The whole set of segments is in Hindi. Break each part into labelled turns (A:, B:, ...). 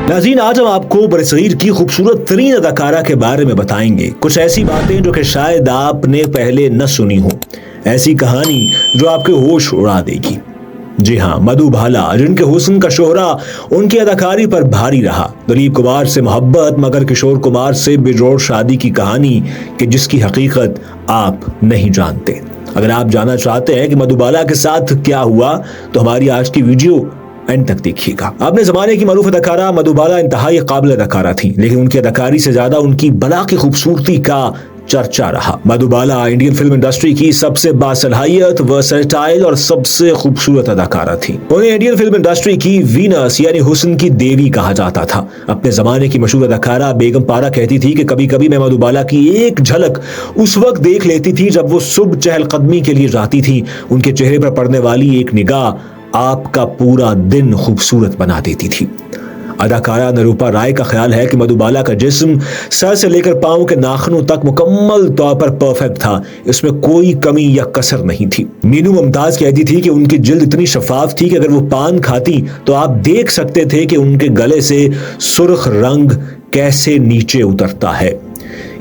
A: नाज़रीन, आज हम आपको बरसगीर की खूबसूरत तरीन अदाकारा के बारे में बताएंगे। कुछ ऐसी बातें जो कि शायद आपने पहले न सुनी हो, ऐसी कहानी जो आपके होश उड़ा देगी। जी हाँ, मधुबाला, जिनके हुस्न का शोहरा उनकी अदाकारी पर भारी रहा। दिलीप कुमार से मोहब्बत मगर किशोर कुमार से बेजोड़ शादी की कहानी कि जिसकी हकीकत आप नहीं जानते। अगर आप जानना चाहते हैं कि मधुबाला के साथ क्या हुआ तो हमारी आज की वीडियो एंड तक देखिएगा। अपने जमाने की मरूफ अदाकारा मधुबाला इंतहाई काबिल अदाकारा थी, लेकिन उनकी अदाकारी से ज्यादा उनकी बला की खूबसूरती का चर्चा रहा। मधुबाला इंडियन फिल्म इंडस्ट्री की सबसे बासलाहियत, वर्सेटाइल और सबसे खूबसूरत अदाकारा थी। उन्हें इंडियन फिल्म इंडस्ट्री की वीनस यानी हुस्न की देवी कहा जाता था। अपने जमाने की मशहूर अदाकारा बेगम पारा कहती थी कि कभी कभी मैं मधुबाला की एक झलक उस वक्त देख लेती थी जब वो सुबह चहलकदमी के लिए जाती थी। उनके चेहरे पर पड़ने वाली एक निगाह आपका पूरा दिन खूबसूरत बना देती थी। अदाकारा निरूपा राय का ख्याल है कि मधुबाला का जिस्म सर से लेकर पांव के नाखूनों तक मुकम्मल तौर पर परफेक्ट था, इसमें कोई कमी या कसर नहीं थी। मीनू मुमताज कहती थी कि उनकी जिल्द इतनी शफाफ थी कि अगर वो पान खाती तो आप देख सकते थे कि उनके गले से सुर्ख रंग कैसे नीचे उतरता है।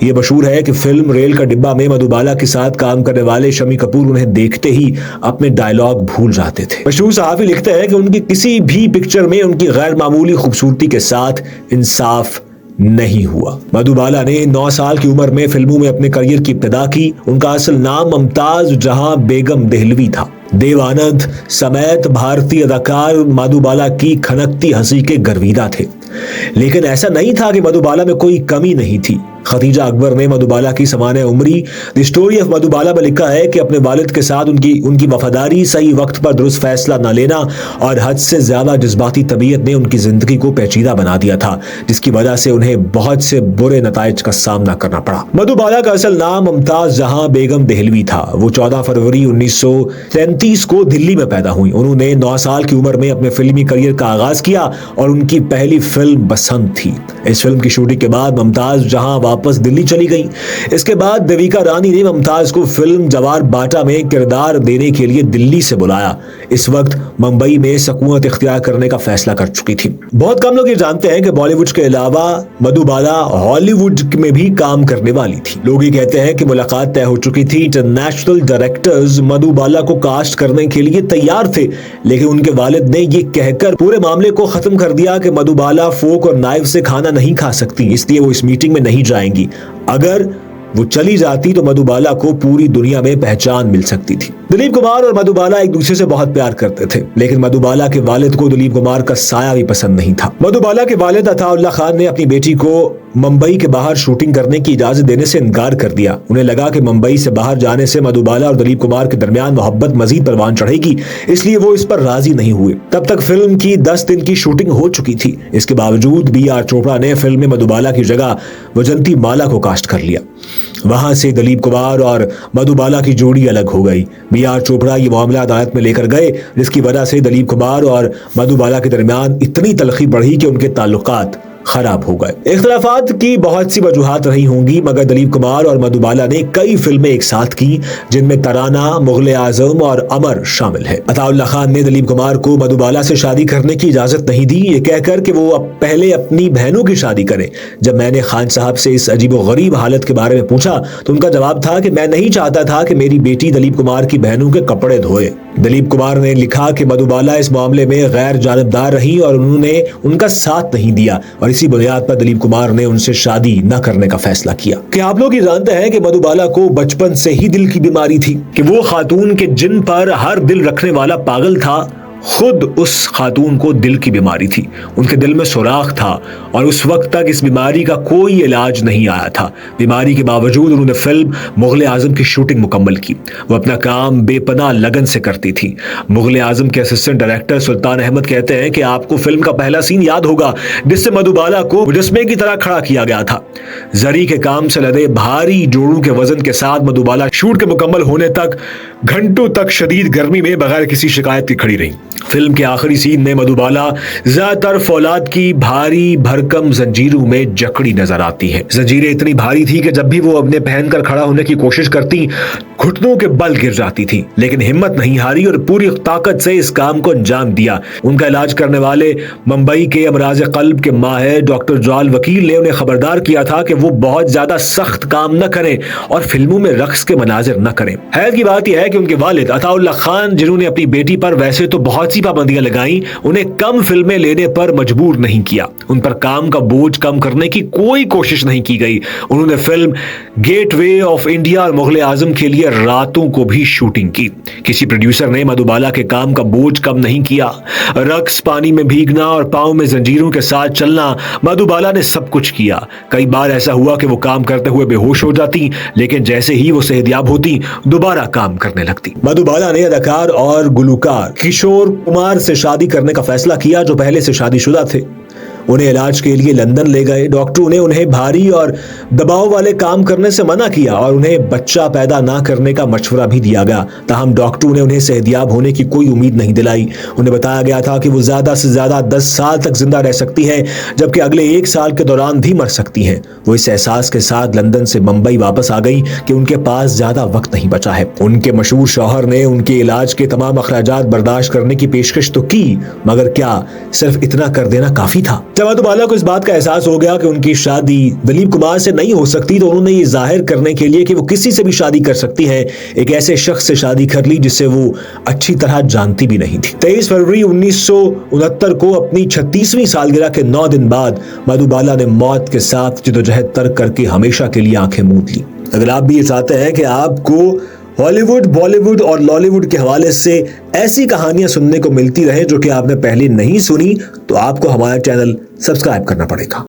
A: ये मशहूर है कि फिल्म रेल का डिब्बा में मधुबाला के साथ काम करने वाले शमी कपूर उन्हें देखते ही अपने डायलॉग भूल जाते थे। मशहूर सहाफी लिखते हैं कि उनकी किसी भी पिक्चर में उनकी गैर मामूली खूबसूरती के साथ इंसाफ नहीं हुआ। मधुबाला ने 9 साल की उम्र में फिल्मों में अपने करियर की इब्तिदा की। उनका असल नाम मुमताज जहां बेगम देहलवी था। देव आनंद समेत भारतीय अदाकार मधुबाला की खनकती हंसी के गर्विदा थे, लेकिन ऐसा नहीं था कि मधुबाला में कोई कमी नहीं थी। खदीजा अकबर ने मधुबाला की समाने उम्री द स्टोरी ऑफ मधुबाला में लिखा है कि अपने वालिद के साथ उनकी वफादारी, सही वक्त पर दुरुस्त फैसला न लेना और हद से ज्यादा जज्बाती तबीयत ने उनकी जिंदगी को पेचीदा बना दिया था, जिसकी वजह से उन्हें बहुत से बुरे नताइज का सामना करना पड़ा। मधुबाला का असल नाम मुमताज जहां बेगम देहलवी था। वो 14 फरवरी 1933 को दिल्ली में पैदा हुई। उन्होंने 9 साल की उम्र में अपने फिल्मी करियर का आगाज किया और उनकी पहली फिल्म बसंत थी। इस फिल्म की शूटिंग के बाद मुमताज जहां वापस दिल्ली चली गई। इसके बाद देविका रानी ने मुमताज को फिल्म जवार बाटा में किरदार देने के लिए दिल्ली से बुलाया। इस वक्त मुंबई में सकूनत इख्तियार करने का फैसला कर चुकी थी। बहुत कम लोग ये जानते हैं कि बॉलीवुड के अलावा मधुबाला हॉलीवुड में भी काम करने वाली थी। लोग ये कहते हैं कि मुलाकात तय हो चुकी थी। इंटरनेशनल डायरेक्टर्स मधुबाला को कास्ट करने के लिए तैयार थे, लेकिन उनके वालिद ने ये कहकर पूरे मामले को खत्म कर दिया कि मधुबाला फोक और नाइफ से खाना नहीं खा सकती, इसलिए वो इस मीटिंग में नहीं जाएंगी। अगर वो चली जाती तो मधुबाला को पूरी दुनिया में पहचान मिल सकती थी। दिलीप कुमार और मधुबाला एक दूसरे से बहुत प्यार करते थे, लेकिन मधुबाला के वालिद को दिलीप कुमार का साया भी पसंद नहीं था। मधुबाला के वालिद अताउल्लाह खान ने अपनी बेटी को मुंबई के बाहर शूटिंग करने की इजाजत देने से इनकार कर दिया। उन्हें लगा कि मुंबई से बाहर जाने से मधुबाला और दिलीप कुमार के दरमियान मोहब्बत मजीद परवान चढ़ेगी, इसलिए वो इस पर राजी नहीं हुए। तब तक फिल्म की 10 दिन की शूटिंग हो चुकी थी। इसके बावजूद BR चोपड़ा ने फिल्म में मधुबाला की जगह वजंती माला को कास्ट कर लिया। वहां से दिलीप कुमार और मधुबाला की जोड़ी अलग हो गई। BR चोपड़ा ये मामला अदालत में लेकर गए, जिसकी वजह से दिलीप कुमार और मधुबाला के दरमियान इतनी तलखी बढ़ी कि उनके ताल्लुकात खराब हो गए। इख्तिलाफात की बहुत सी वजूहात रही होंगी, मगर दिलीप कुमार और मधुबाला ने कई फिल्में एक साथ की, जिनमें तराना, मुगले आजम और अमर शामिल है। अताउल्लाह खान ने दिलीप कुमार को मधुबाला से शादी करने की इजाजत नहीं दी, ये कहकर कि वो पहले अपनी बहनों की शादी करें। जब मैंने खान साहब से इस अजीबोगरीब हालत के बारे में पूछा तो उनका जवाब था कि मैं नहीं चाहता था कि मेरी बेटी दिलीप कुमार की बहनों के कपड़े धोए। दिलीप कुमार ने लिखा कि मधुबाला इस मामले में गैर जानिबदार रही और उन्होंने उनका साथ नहीं दिया, और इसी बुनियाद पर दिलीप कुमार ने उनसे शादी न करने का फैसला किया। क्या आप लोग ये जानते हैं कि मधुबाला को बचपन से ही दिल की बीमारी थी, कि वो खातून के जिन पर हर दिल रखने वाला पागल था, खुद उस खातून को दिल की बीमारी थी। उनके दिल में सुराख था और उस वक्त तक इस बीमारी का कोई इलाज नहीं आया था। बीमारी के बावजूद उन्होंने फिल्म मुगले आजम की शूटिंग मुकम्मल की। वो अपना काम बेपनाह लगन से करती थी। मुगले आजम के असिस्टेंट डायरेक्टर सुल्तान अहमद कहते हैं कि आपको फिल्म का पहला सीन याद होगा जिससे मधुबाला को मुजस्मे की तरह खड़ा किया गया था। जरी के काम से लदे भारी जोड़ों के वजन के साथ मधुबाला शूट के मुकम्मल होने तक घंटों तक शदीद गर्मी में बगैर किसी शिकायत के खड़ी रही। फिल्म के आखिरी सीन में मधुबाला ज्यादातर फौलाद की भारी भरकम जंजीरों में जकड़ी नजर आती है। जंजीरें इतनी भारी थी कि जब भी वो अपने पहनकर खड़ा होने की कोशिश करती, घुटनों के बल गिर जाती थी, लेकिन हिम्मत नहीं हारी और पूरी ताकत से इस काम को अंजाम दिया। उनका इलाज करने वाले मुंबई के अमराज कल्ब के माहिर डॉक्टर जाल वकील ने उन्हें खबरदार किया था कि वो बहुत ज्यादा सख्त काम न करें और फिल्मों में रक्स के मनाजिर न करें। हैरत की बात यह है कि उनके वालिद अताउल्लाह खान, जिन्होंने अपनी बेटी पर वैसे तो बहुत सी पाबंदियां लगाई, उन्हें कम फिल्में लेने पर मजबूर नहीं किया। उन पर काम का बोझ कम करने की कोई कोशिश नहीं की गई। उन्होंने फिल्म गेटवे ऑफ इंडिया और मुगल आजम के लिए रातों को भी शूटिंग की। किसी प्रोड्यूसर ने मधुबाला के काम का बोझ कम नहीं किया। रक्स, पानी में भीगना और पांव में जंजीरों के साथ चलना, मधुबाला ने सब कुछ किया। कई बार ऐसा हुआ कि वो काम करते हुए बेहोश हो जाती, लेकिन जैसे ही वो सेहतयाब होती, दोबारा काम करने लगती। मधुबाला ने अदाकार और गुलकार किशोर कुमार से शादी करने का फैसला किया, जो पहले से शादीशुदा थे। उन्हें इलाज के लिए लंदन ले गए। डॉक्टरों ने उन्हें भारी और दबाव वाले काम करने से मना किया और उन्हें बच्चा पैदा ना करने का मशवरा भी दिया गया। ताहम डॉक्टरों ने उन्हें सेहतयाब होने की कोई उम्मीद नहीं दिलाई। उन्हें बताया गया था कि वो ज्यादा से ज्यादा 10 साल तक जिंदा रह सकती हैं, जबकि अगले 1 साल के दौरान भी मर सकती हैं। वो इस एहसास के साथ लंदन से मुंबई वापस आ गई कि उनके पास ज्यादा वक्त नहीं बचा है। उनके मशहूर शौहर ने उनके इलाज के तमाम अखराजात बर्दाश्त करने की पेशकश तो की, मगर क्या सिर्फ इतना कर देना काफी था? जब मधुबाला को इस बात का एहसास हो गया कि उनकी शादी दिलीप कुमार से नहीं हो सकती, तो उन्होंने ये जाहिर करने के लिए कि वो किसी से भी शादी कर सकती हैं, एक ऐसे शख्स से शादी कर ली जिसे वो अच्छी तरह जानती भी नहीं थी। 23 फरवरी 1969 को अपनी 36वीं सालगिरह के 9 दिन बाद मधुबाला ने मौत के साथ जिदोजहद तर्क करके हमेशा के लिए आंखें मूंद ली। अगर आप भी ये चाहते हैं कि आपको हॉलीवुड, बॉलीवुड और लॉलीवुड के हवाले से ऐसी कहानियां सुनने को मिलती रहे जो कि आपने पहले नहीं सुनी, तो आपको हमारा चैनल सब्सक्राइब करना पड़ेगा।